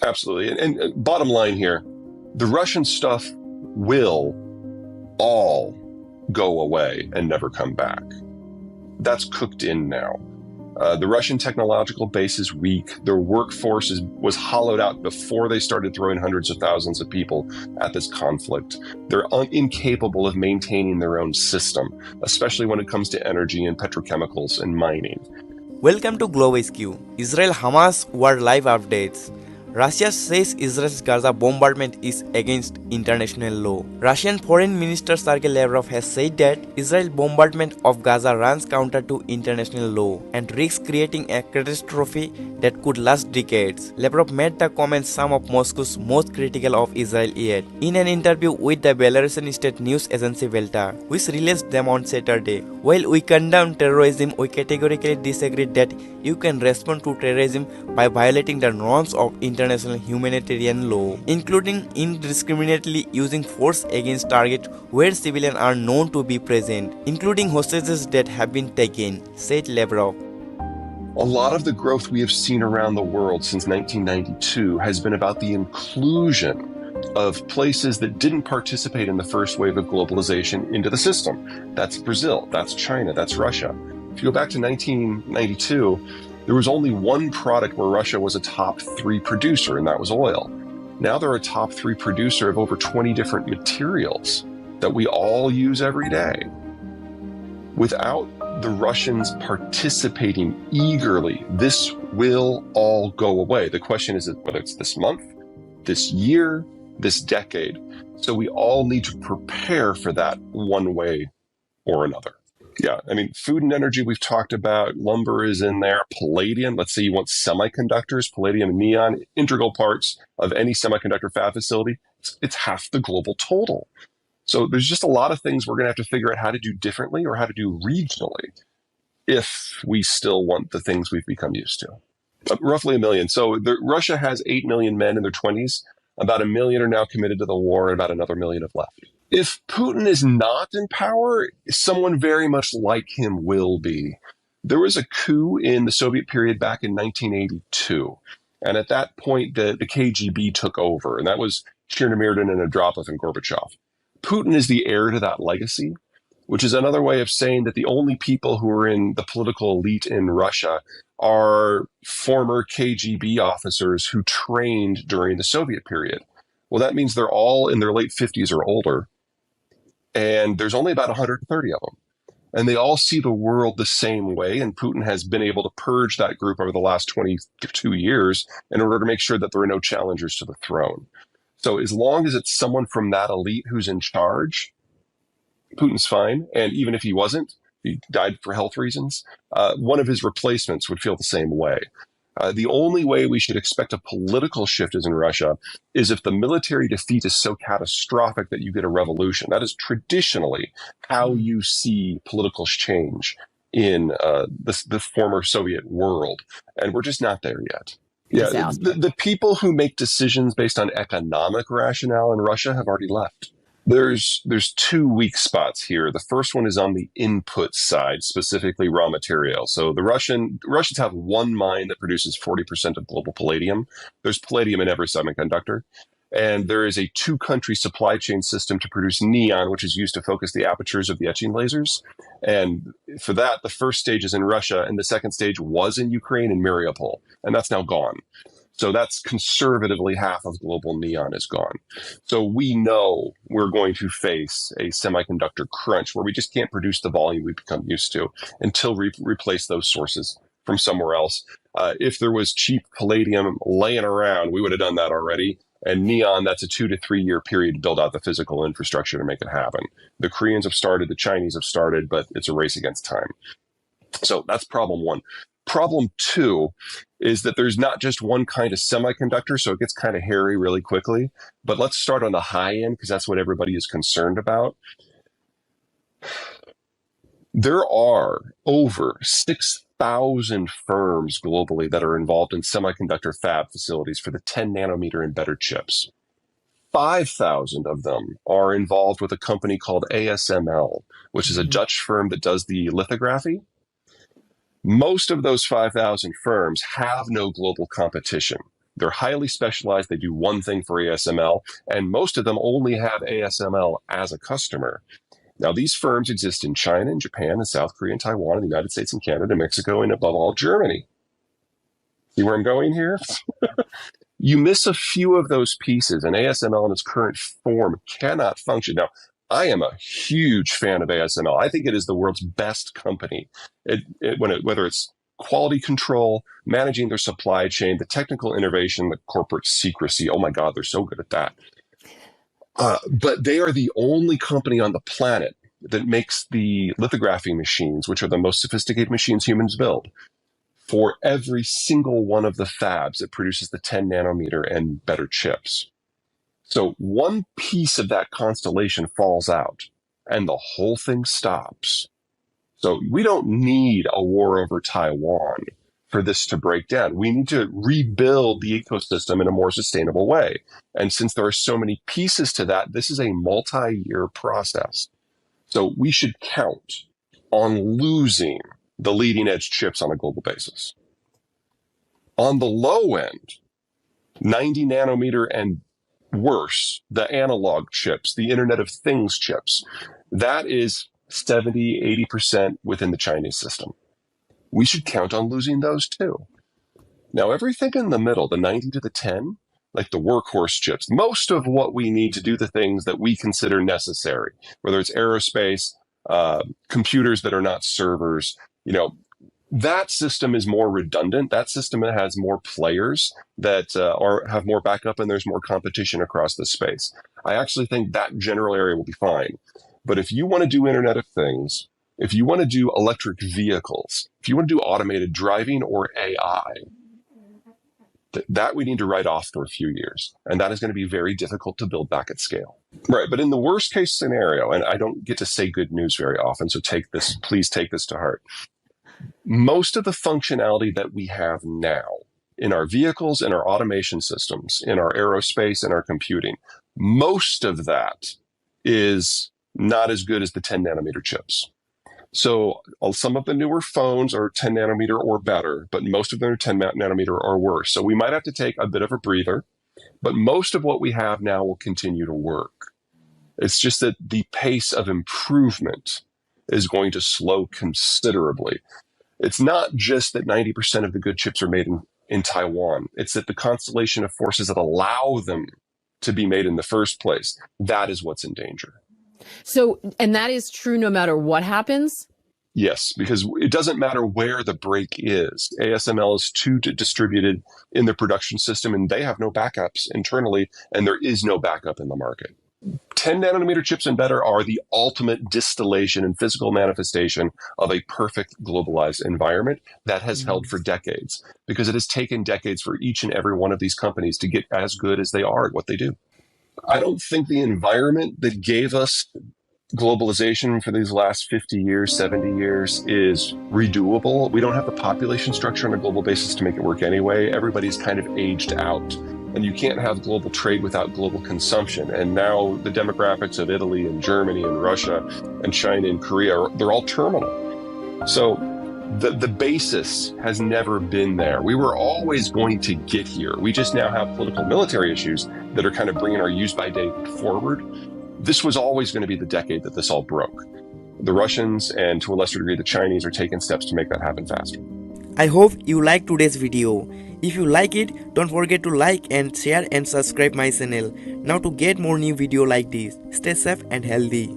Absolutely. And bottom line here, the Russian stuff will all go away and never come back. That's cooked in now. The Russian technological base is weak. Their workforce was hollowed out before they started throwing hundreds of thousands of people at this conflict. They're incapable of maintaining their own system, especially when it comes to energy and petrochemicals and mining. Welcome to Global SQ, Israel-Hamas War Live Updates. Russia says Israel's Gaza bombardment is against international law. Russian Foreign Minister Sergei Lavrov has said that Israel's bombardment of Gaza runs counter to international law and risks creating a catastrophe that could last decades. Lavrov made the comments some of Moscow's most critical of Israel yet in an interview with the Belarusian state news agency Velta, which released them on Saturday. While we condemn terrorism, we categorically disagree that you can respond to terrorism by violating the norms of international humanitarian law, including indiscriminately using force against targets where civilians are known to be present, including hostages that have been taken, said Lavrov. A lot of the growth we have seen around the world since 1992 has been about the inclusion of places that didn't participate in the first wave of globalization into the system. That's Brazil, that's China, that's Russia. If you go back to 1992, there was only one product where Russia was a top 3 producer, and that was oil. Now they're a top 3 producer of over 20 different materials that we all use every day. Without the Russians participating eagerly, this will all go away. The question is whether it's this month, this year, this decade. So we all need to prepare for that one way or another. Yeah, I mean, food and energy we've talked about, lumber is in there, palladium, let's say you want semiconductors, palladium and neon, integral parts of any semiconductor fab facility, it's half the global total. So there's just a lot of things we're going to have to figure out how to do differently or how to do regionally if we still want the things we've become used to. Roughly 1 million. So Russia has 8 million men in their 20s. About 1 million are now committed to the war, and about another 1 million have left. If Putin is not in power, someone very much like him will be. There was a coup in the Soviet period back in 1982. And at that point, the KGB took over, and that was Chernomyrdin and Andropov and Gorbachev. Putin is the heir to that legacy, which is another way of saying that the only people who are in the political elite in Russia are former KGB officers who trained during the Soviet period. Well, that means they're all in their late 50s or older, and there's only about 130 of them. And they all see the world the same way, and Putin has been able to purge that group over the last 22 years in order to make sure that there are no challengers to the throne. So as long as it's someone from that elite who's in charge, Putin's fine. And even if he wasn't, he died for health reasons, one of his replacements would feel the same way. The only way we should expect a political shift is in Russia is if the military defeat is so catastrophic that you get a revolution. That is traditionally how you see political change in the former Soviet world. And we're just not there yet. Yeah, the people who make decisions based on economic rationale in Russia have already left. There's 2 weak spots here. The first one is on the input side, specifically raw materials. So the Russians have one mine that produces 40% of global palladium. There's palladium in every semiconductor. And there is a 2-country supply chain system to produce neon, which is used to focus the apertures of the etching lasers. And for that, the first stage is in Russia, and the second stage was in Ukraine in Mariupol, and that's now gone. So that's conservatively half of global neon is gone. So we know we're going to face a semiconductor crunch where we just can't produce the volume we've become used to until we replace those sources from somewhere else. If there was cheap palladium laying around, we would have done that already. And neon, that's a 2 to 3 year period to build out the physical infrastructure to make it happen. The Koreans have started, the Chinese have started, but it's a race against time. So that's problem 1. Problem 2 is that there's not just one kind of semiconductor, so it gets kind of hairy really quickly. But let's start on the high end, because that's what everybody is concerned about. There are over 6,000 firms globally that are involved in semiconductor fab facilities for the 10 nanometer and better chips. 5,000 of them are involved with a company called ASML, which is a Dutch firm that does the lithography. Most of those 5,000 firms have no global competition. They're highly specialized. They do one thing for ASML, and most of them only have ASML as a customer. Now, these firms exist in China and Japan and South Korea and Taiwan and the United States and Canada, Mexico, and above all, Germany. See where I'm going here? You miss a few of those pieces, and ASML in its current form cannot function. Now, I am a huge fan of ASML. I think it is the world's best company. Whether it's quality control, managing their supply chain, the technical innovation, the corporate secrecy. Oh my God, they're so good at that. But they are the only company on the planet that makes the lithography machines, which are the most sophisticated machines humans build, for every single one of the fabs that produces the 10 nanometer and better chips. So one piece of that constellation falls out and the whole thing stops. So we don't need a war over Taiwan for this to break down. We need to rebuild the ecosystem in a more sustainable way. And since there are so many pieces to that, this is a multi-year process. So we should count on losing the leading edge chips on a global basis. On the low end, 90 nanometer and worse, the analog chips, the Internet of Things chips, that is 70, 80% within the Chinese system. We should count on losing those too. Now, everything in the middle, the 90 to the 10, like the workhorse chips, most of what we need to do the things that we consider necessary, whether it's aerospace, computers that are not servers, that system is more redundant. That system has more players that have more backup, and there's more competition across the space. I actually think that general area will be fine. But if you want to do Internet of Things, if you want to do electric vehicles, if you want to do automated driving or AI, that we need to write off for a few years. And that is going to be very difficult to build back at scale. Right. But in the worst case scenario, and I don't get to say good news very often, so please take this to heart. Most of the functionality that we have now in our vehicles, in our automation systems, in our aerospace, and our computing, most of that is not as good as the 10 nanometer chips. So some of the newer phones are 10 nanometer or better, but most of them are 10 nanometer or worse. So we might have to take a bit of a breather, but most of what we have now will continue to work. It's just that the pace of improvement is going to slow considerably. It's not just that 90% of the good chips are made in Taiwan. It's that the constellation of forces that allow them to be made in the first place, that is what's in danger. So, and that is true no matter what happens? Yes, because it doesn't matter where the break is. ASML is too distributed in the production system, and they have no backups internally, and there is no backup in the market. 10 nanometer chips and better are the ultimate distillation and physical manifestation of a perfect globalized environment that has held for decades, because it has taken decades for each and every one of these companies to get as good as they are at what they do. I don't think the environment that gave us globalization for these last 50 years, 70 years is redoable. We don't have the population structure on a global basis to make it work anyway. Everybody's kind of aged out. And you can't have global trade without global consumption. And now the demographics of Italy and Germany and Russia and China and Korea, they're all terminal. So the basis has never been there. We were always going to get here. We just now have political military issues that are kind of bringing our use by date forward. This was always going to be the decade that this all broke. The Russians and to a lesser degree the Chinese are taking steps to make that happen faster. I hope you liked today's video. If you like it, don't forget to like and share and subscribe my channel. Now to get more new video like this, stay safe and healthy.